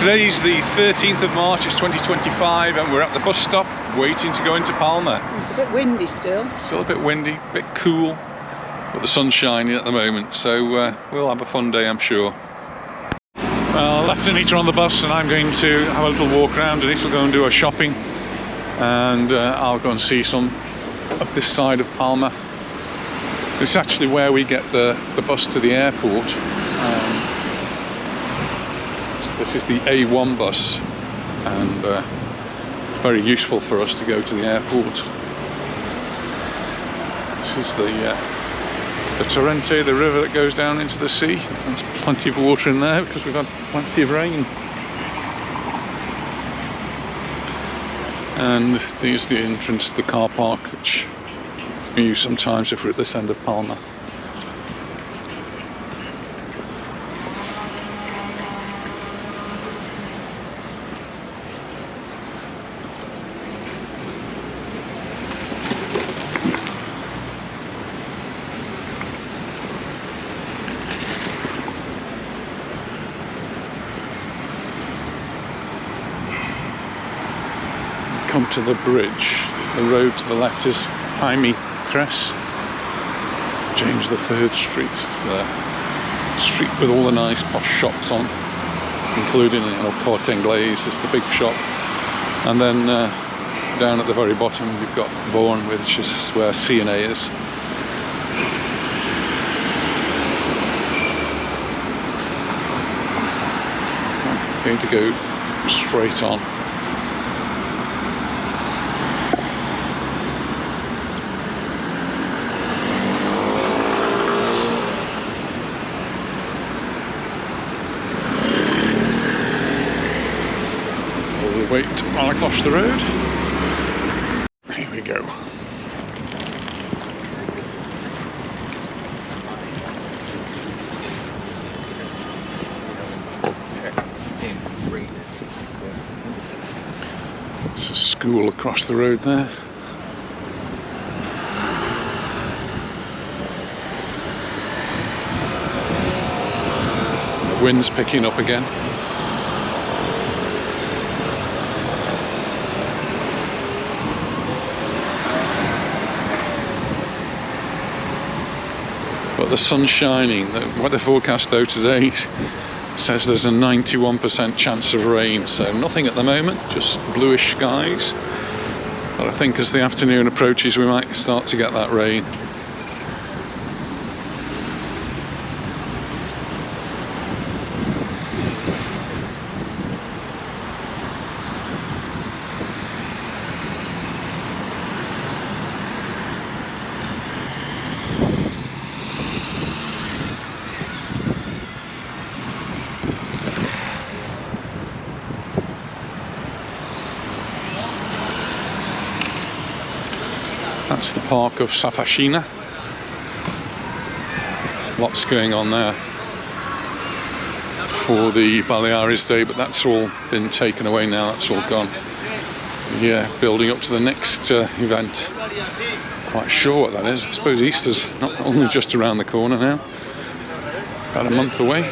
Today's the 13th of March, it's 2025, and we're at the bus stop waiting to go into Palma. It's a bit windy still. Still a bit windy, a bit cool, but the sun's shining at the moment, so we'll have a fun day, I'm sure. Well, I left Anita on the bus and I'm going to have a little walk around. Anita will go and do her shopping, and I'll go and see some of this side of Palma. This is actually where we get the bus to the airport. This is the A1 bus, and very useful for us to go to the airport. This is the Torrente, the river that goes down into the sea. There's plenty of water in there because we've had plenty of rain. And there's the entrance to the car park, which we use sometimes if we're at this end of Palma. Come to the bridge. The road to the left is Jaime Cress, James III Street, the street with all the nice posh shops on, including Corte Inglés is the big shop, and then down at the very bottom you've got Bourne, which is where C&A is. I'm going to go straight on. Wait while I cross the road. Here we go. It's a school across the road there. The wind's picking up again. But the sun's shining. The weather forecast though today says there's a 91% chance of rain, so nothing at the moment, just bluish skies. But I think as the afternoon approaches we might start to get that rain. That's the park of Safashina. Lots going on there for the Baleares Day, but that's all been taken away now, that's all gone. Yeah, building up to the next event. Quite sure what that is. I suppose Easter's not only just around the corner now, about a month away.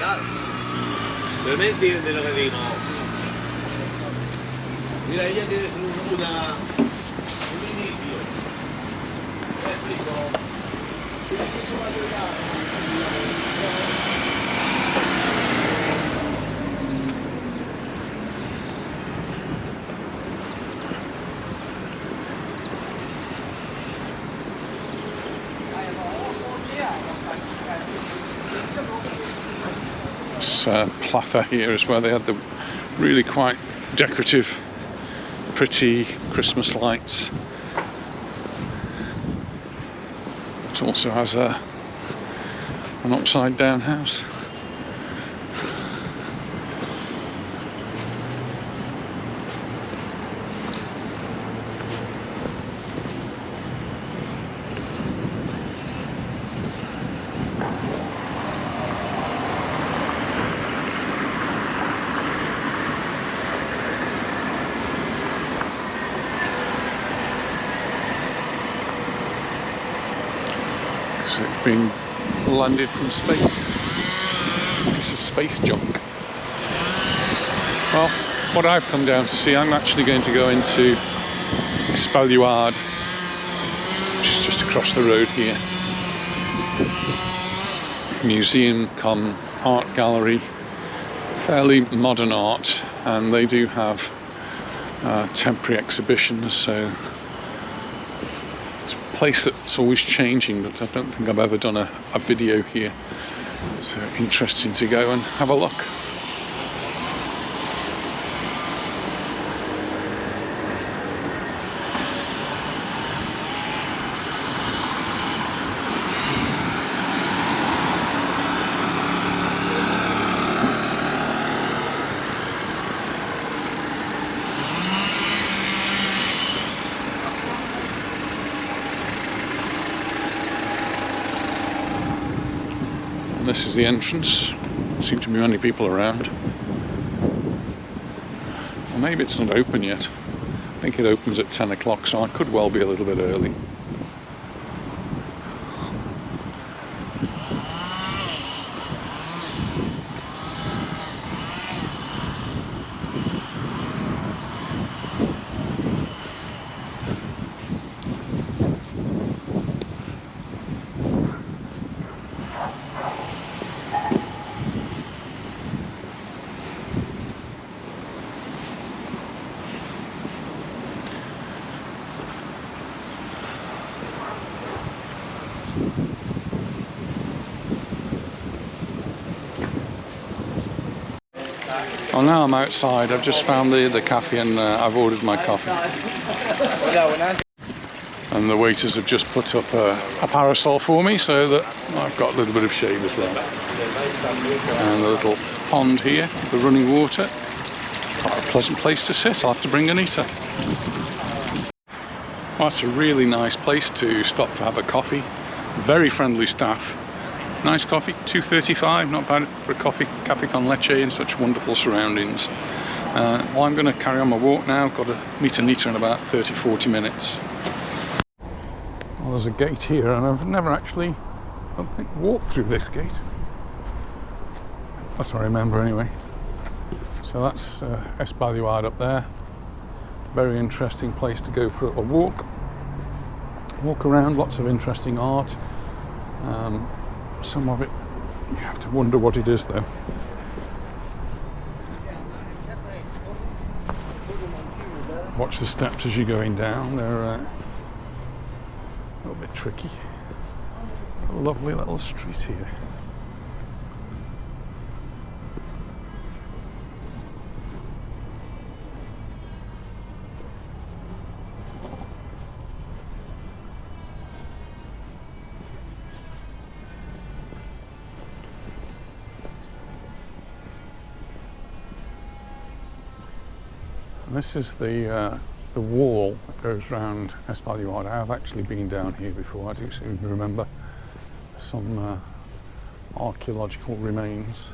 This plaza here is where they had the really quite decorative, pretty Christmas lights. It also has an upside down house. So it's been landed from space. Piece of space junk. Well, what I've come down to see, I'm actually going to go into Baluard, which is just across the road here. Museum cum art gallery, fairly modern art, and they do have temporary exhibitions, so it's a place that's always changing, but I don't think I've ever done a video here, so interesting to go and have a look. This is the entrance. There seem to be many people around. Well, maybe it's not open yet. I think it opens at 10 o'clock, so I could well be a little bit early. Well, now I'm outside. I've just found the cafe and I've ordered my coffee. And the waiters have just put up a parasol for me so that I've got a little bit of shade as well. And a little pond here, the running water. Quite a pleasant place to sit. I'll have to bring Anita. Well, that's a really nice place to stop to have a coffee. Very friendly staff. Nice coffee, $2.35, not bad for a coffee, cafe con leche in such wonderful surroundings. Well, I'm going to carry on my walk now. Got to meet Anita in about 30-40 minutes. Well, there's a gate here, and I've never actually, I don't think, walked through this gate. That's what I remember anyway. So that's Baluard up there. Very interesting place to go for a walk. Walk around, lots of interesting art. Some of it, you have to wonder what it is though. Watch the steps as you're going down, they're a little bit tricky. A lovely little street here. This is the wall that goes round Baluard. I have actually been down here before. I do seem to remember some archaeological remains.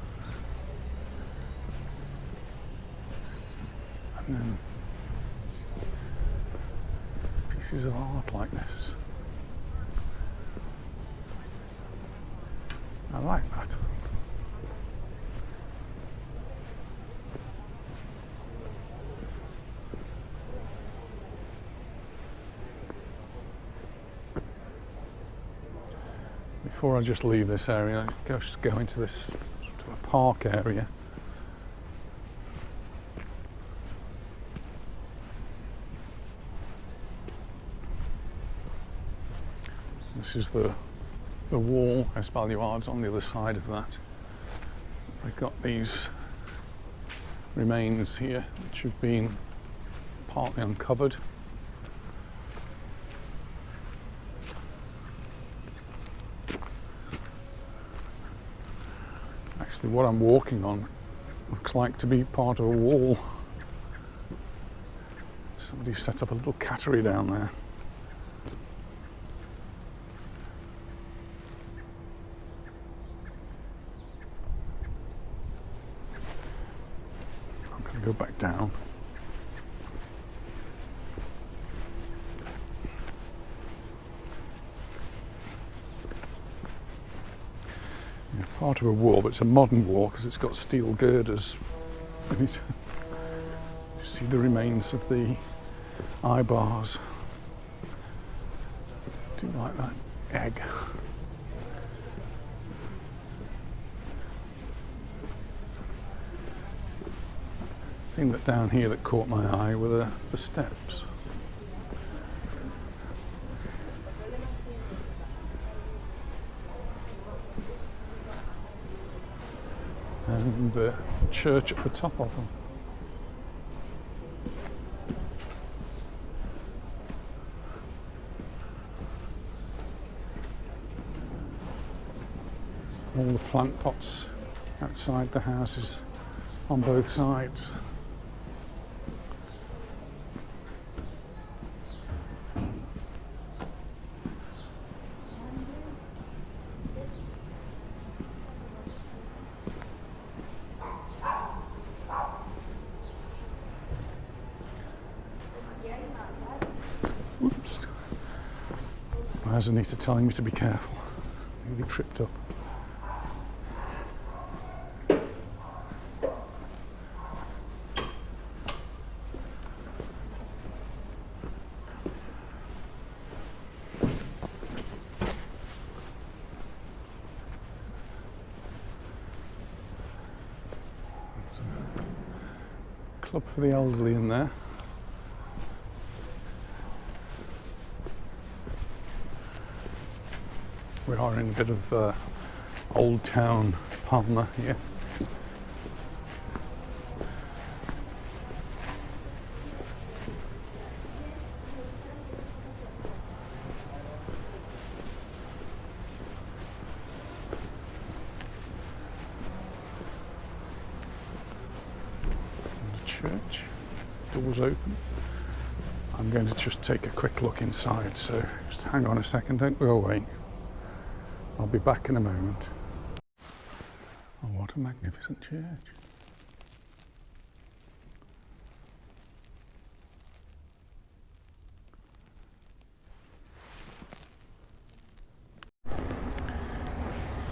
And then pieces of art like this. I like that. Before I just leave this area, I just go into this sort of a park area. This is the wall, Baluard's on the other side of that. We've got these remains here which have been partly uncovered. Actually, what I'm walking on looks like to be part of a wall. Somebody set up a little cattery down there. I'm going to go back down. Part of a wall, but it's a modern wall because it's got steel girders in it. See the remains of the eye bars. I do like that egg. The thing that down here that caught my eye were the steps. And the church at the top of them. All the plant pots outside the houses on both sides. Oops. Why is Anita telling me to be careful? Really tripped up. Club for the elderly in there. We are in a bit of old town Palma here. Church, doors open. I'm going to just take a quick look inside, so just hang on a second, don't go away. I'll be back in a moment. Oh, what a magnificent church.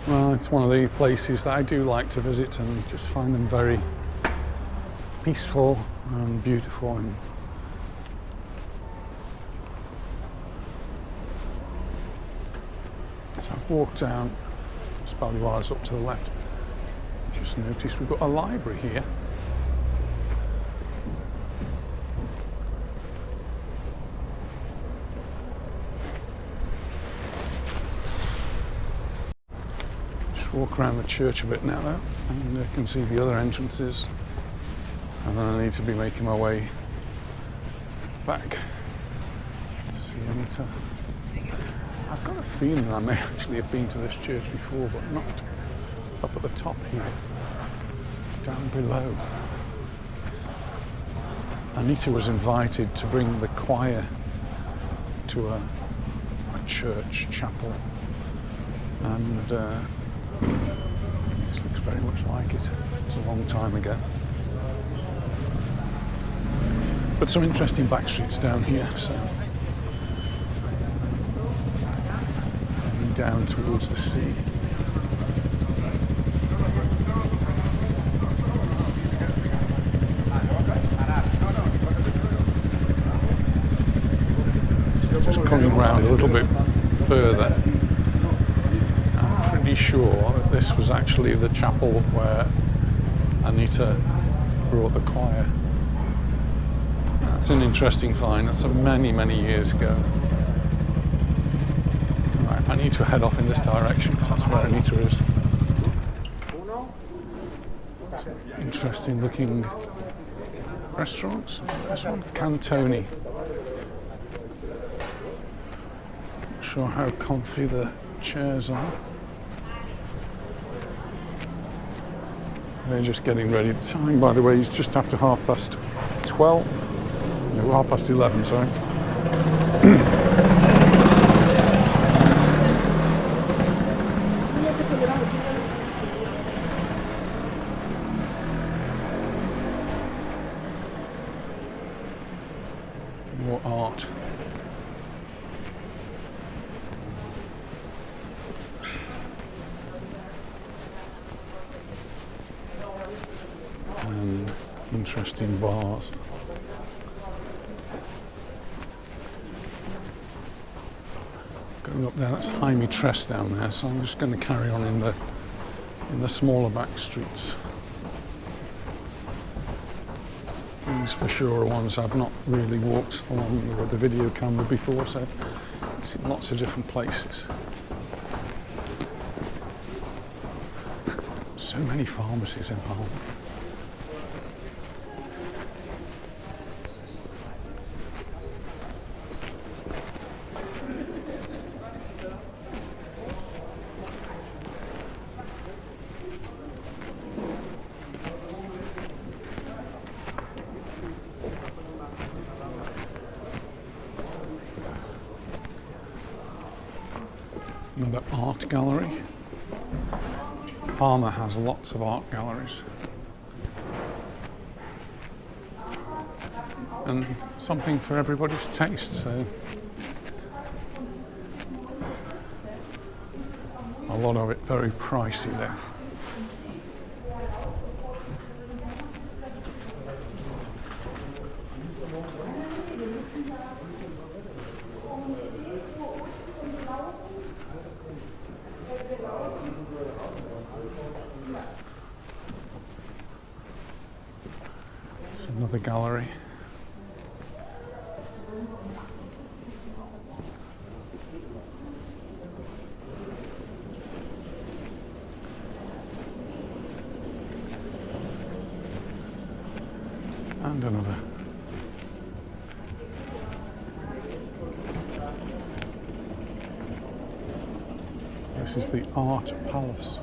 Well, it's one of the places that I do like to visit and just find them very peaceful and beautiful. And so I've walked down Baleares up to the left. Just noticed we've got a library here. Just walk around the church a bit now though, and you can see the other entrances. And then I need to be making my way back to see Anita. I've got a feeling I may actually have been to this church before, but not up at the top here, down below. Anita was invited to bring the choir to a church chapel, and this looks very much like it. It's a long time ago. But some interesting back streets down here, so heading down towards the sea. Just coming round a little bit further, I'm pretty sure that this was actually the chapel where Anita brought the choir. That's an interesting find. That's many, many years ago. Right, I need to head off in this direction because that's where Anita is. Interesting looking restaurants. This one, Cantoni. Not sure how comfy the chairs are. They're just getting ready. The time, by the way, is just after 12:30. No, 11:30, sorry. More art. And interesting bars. Going up there, that's Jaime Tres down there, so I'm just going to carry on in the smaller back streets. These for sure are ones I've not really walked along with the video camera before, so I've seen lots of different places. So many pharmacies in Palma. Another art gallery. Palma has lots of art galleries. And something for everybody's taste, so a lot of it very pricey there. Another gallery. And another. This is the Art Palace.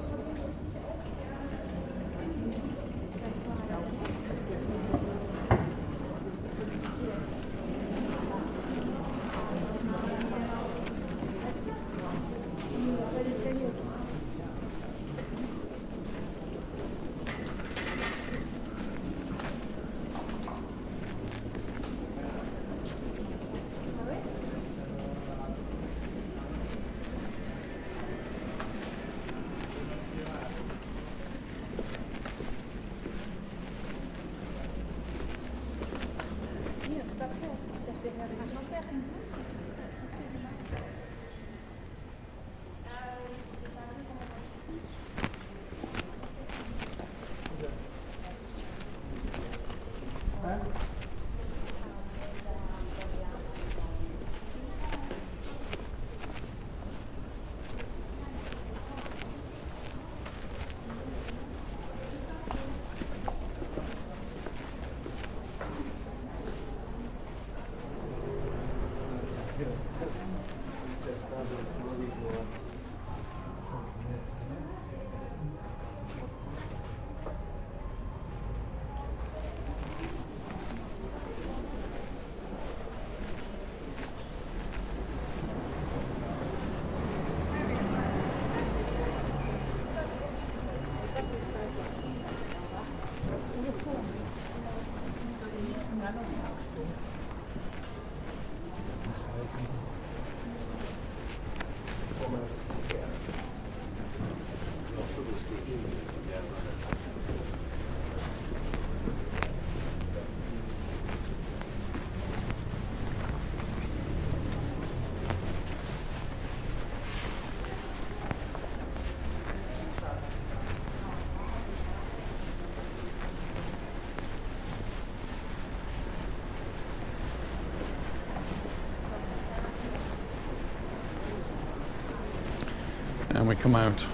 And we come out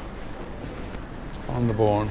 on the Bourne.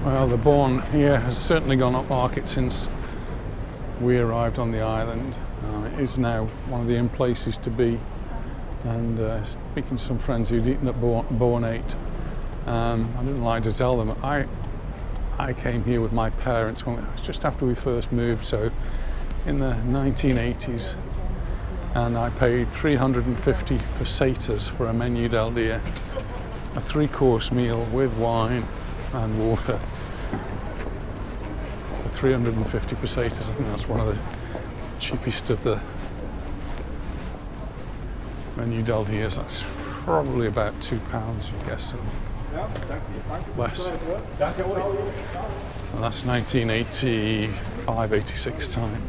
Well, the Bourne here has certainly gone up market since we arrived on the island. It is now one of the in places to be, and speaking to some friends who'd eaten at Bourne 8, I didn't like to tell them I came here with my parents just after we first moved, so in the 1980s, and I paid 350 pesetas for a menu del dia, a 3-course meal with wine and water for 350 pesetas. I think that's one of the cheapest of the menu del dias. That's probably about £2, I guess, less. And that's 1985, 86 time.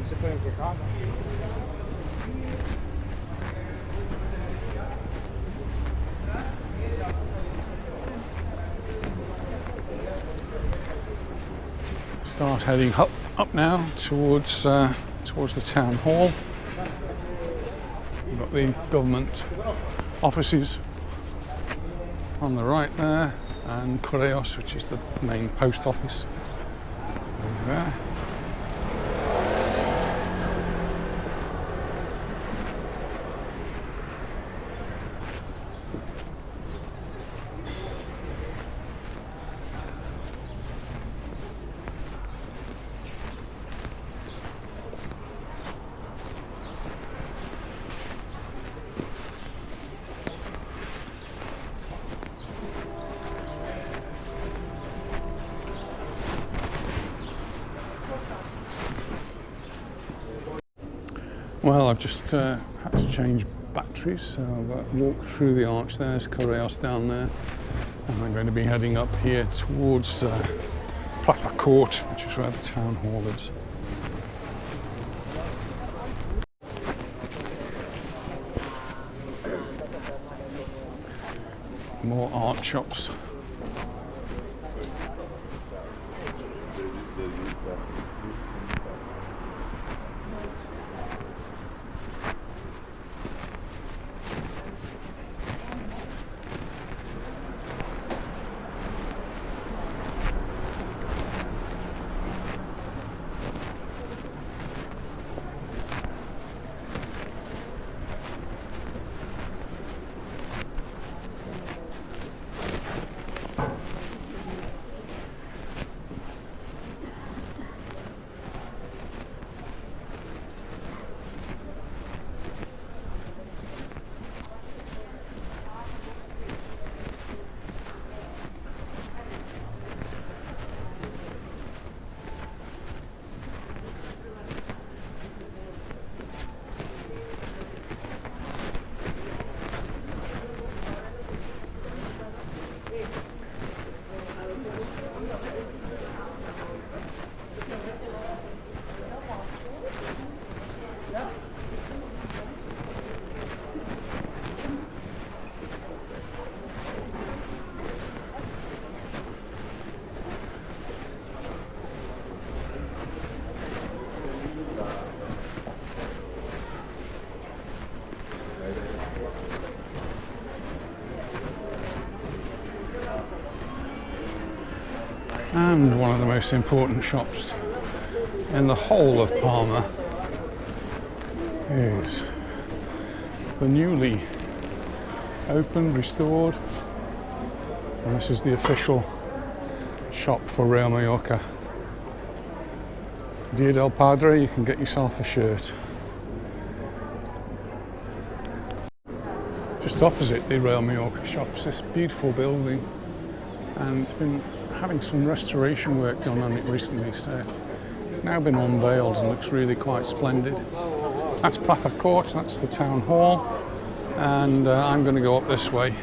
Start heading up now towards the town hall. We've got the government offices on the right there, and Correos, which is the main post office over there. Well, I've just had to change batteries, so I've walked through the arch. There's Correos down there, and I'm going to be heading up here towards Plata Court, which is where the town hall is. More art shops. And one of the most important shops in the whole of Palma is the newly opened, restored, and this is the official shop for Real Mallorca. Dia del Padre, you can get yourself a shirt. Just opposite the Real Mallorca shops, this beautiful building, and it's been having some restoration work done on it recently, so it's now been unveiled and looks really quite splendid. That's Plata Court, that's the town hall, and I'm going to go up this way.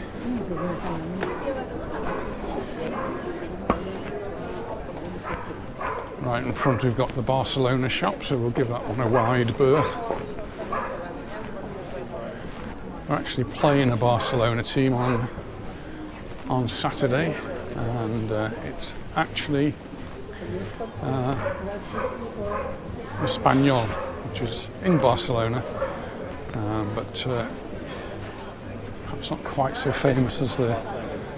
Right in front we've got the Barcelona shop, so we'll give that one a wide berth. We're actually playing a Barcelona team on Saturday, and it's actually Espanyol, which is in Barcelona, but perhaps not quite so famous as the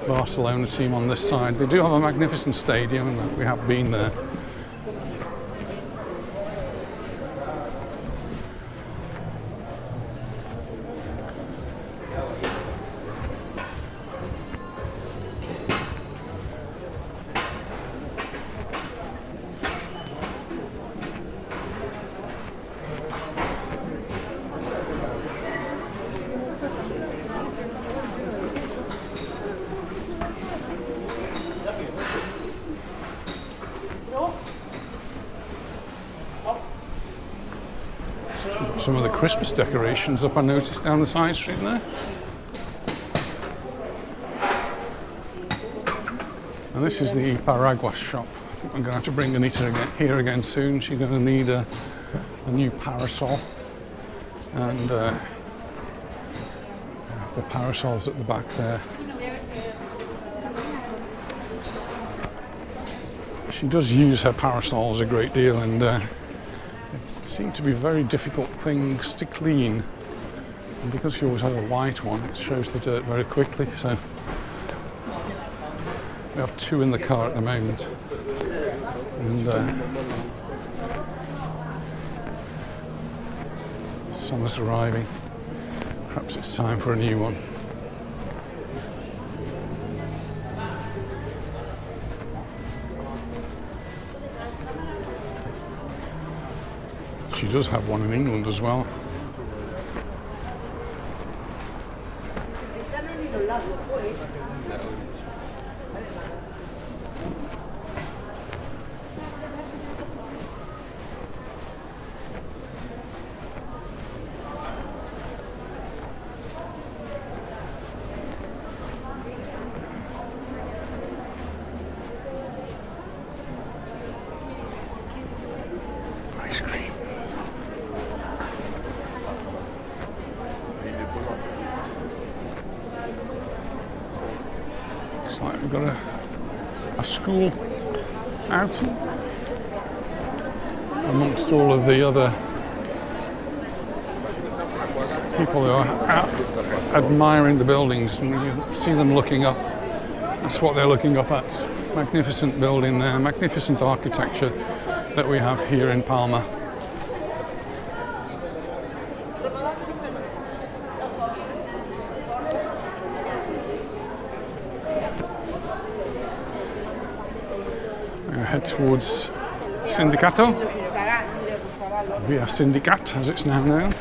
Barcelona team on this side. They do have a magnificent stadium, and we have been there. some of the Christmas decorations up, I noticed, down the side street there. And this is the Paraguas shop. I'm going to have to bring Anita here again soon. She's going to need a new parasol. And the parasol's at the back there. She does use her parasols a great deal, and they seem to be very difficult things to clean. And because she always has a white one, it shows the dirt very quickly. So we have two in the car at the moment. And summer's arriving. Perhaps it's time for a new one. She does have one in England as well. Ice cream. Looks like we've got a school outing amongst all of the other people who are out admiring the buildings, and you see them looking up. That's what they're looking up at. Magnificent building there, magnificent architecture that we have here in Palma. Head towards Sindicato, Via Sindicat as it's now known.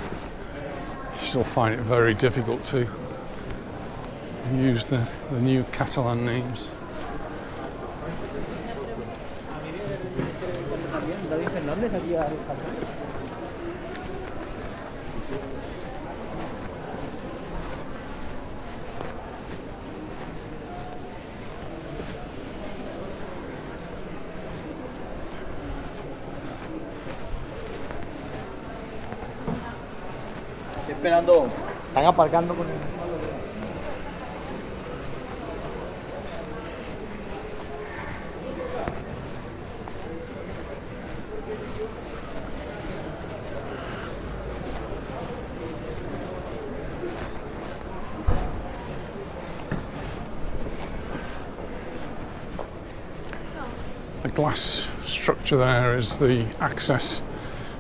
I still find it very difficult to use the new Catalan names. Esperando, están aparcando con el... The glass structure there is the access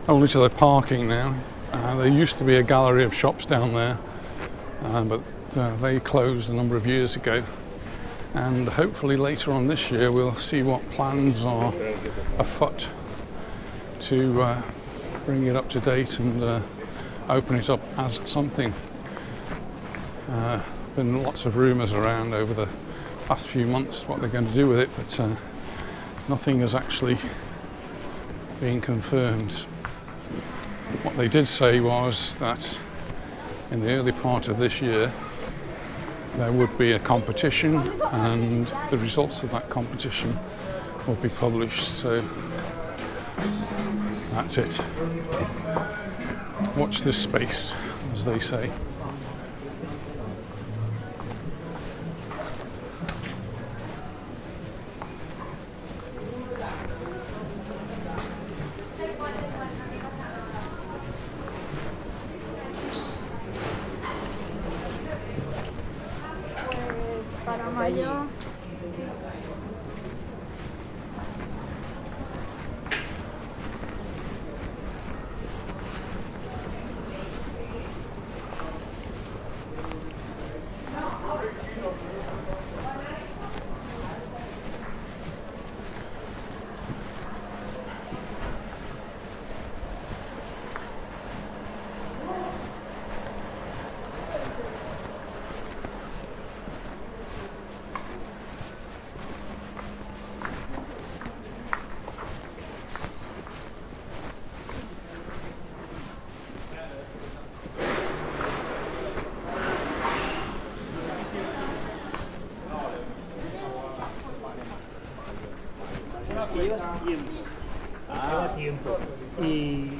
only to the parking now. There used to be a gallery of shops down there, but they closed a number of years ago. And hopefully later on this year we'll see what plans are afoot to bring it up to date and open it up as something. Been lots of rumours around over the past few months what they're going to do with it, but nothing has actually been confirmed. What they did say was that in the early part of this year there would be a competition, and the results of that competition will be published. So that's it. Watch this space, as they say. Lleva tiempo. Y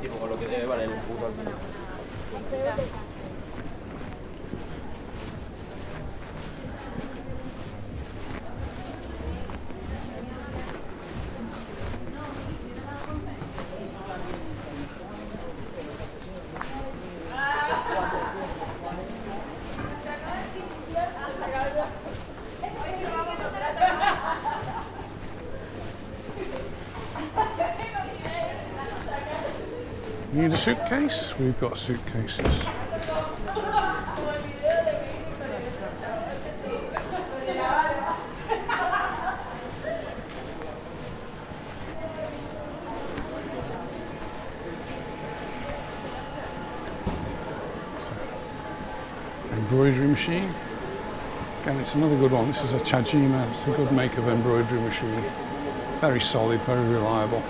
Tipo, con lo que debe valer el puto aquí. Need a suitcase? We've got suitcases. Embroidery machine. Again, it's another good one. This is a Chajima. It's a good make of embroidery machine. Very solid, very reliable.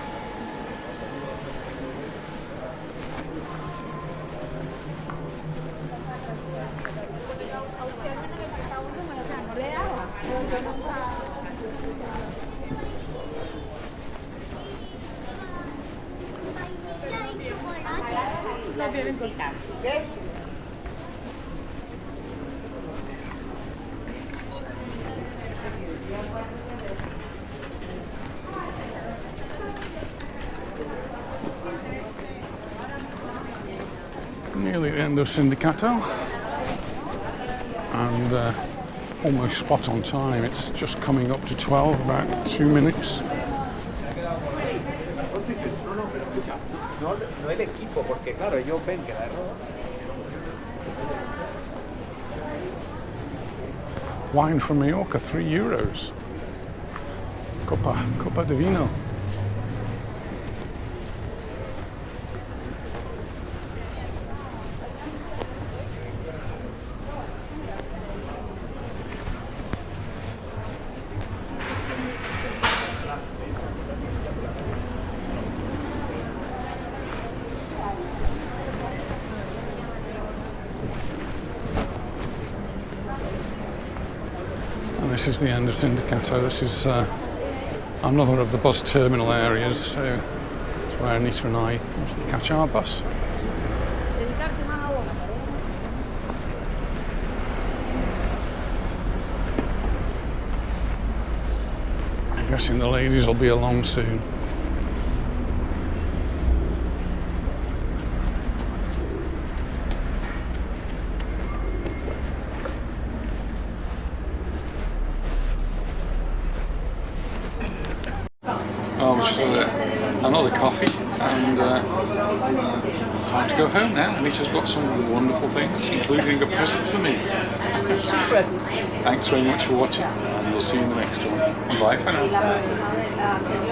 Nearly at the end of Sindicato, and almost spot on time. It's just coming up to 12, about 2 minutes. No el equipo, porque claro, ellos ven que la error. Wine from Mallorca, €3. Copa de vino. And this is the end of Sindicato. This is another of the bus terminal areas, so it's where Anita and I usually catch our bus. I'm guessing the ladies will be along soon. Oh, we just had another coffee, and time to go home now. Anita's got some wonderful things, including a present for me. Presents. Thanks very much for watching, and we'll see you in the next one. Bye for now.